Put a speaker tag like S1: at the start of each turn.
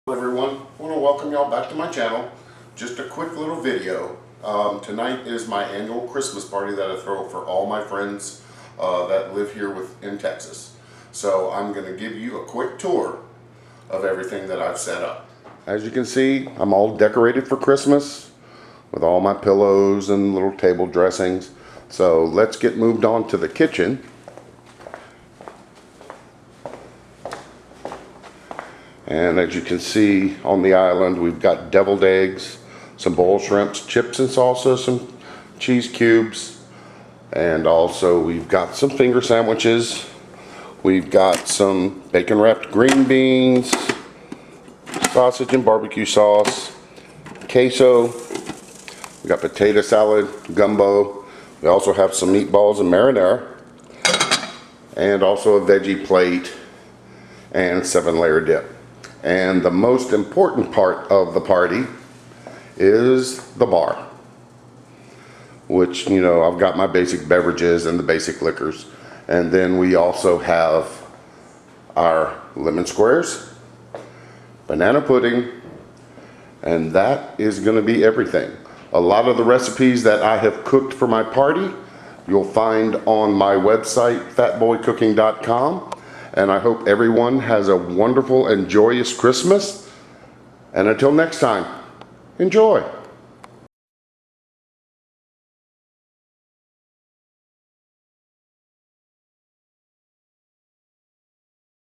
S1: Hello everyone, I want to welcome y'all back to my channel. Just a quick little video. Tonight is my annual Christmas party that I throw for all my friends that live here in Texas. So I'm going to give you a quick tour of everything that I've set up. As you can see, I'm all decorated for Christmas with all my pillows and little table dressings. So let's get moved on to the kitchen. And as you can see on the island, we've got deviled eggs, some boiled shrimps, chips and salsa, some cheese cubes, and also we've got some finger sandwiches. We've got some bacon wrapped green beans, sausage and barbecue sauce, queso. We got potato salad, gumbo. We also have some meatballs and marinara, and also a veggie plate and 7-layer dip. And the most important part of the party is the bar, which, you know, I've got my basic beverages and the basic liquors. And then we also have our lemon squares, banana pudding, and that is going to be everything. A lot of the recipes that I have cooked for my party you'll find on my website, fatboycooking.com. And I hope everyone has a wonderful and joyous Christmas. And until next time, enjoy.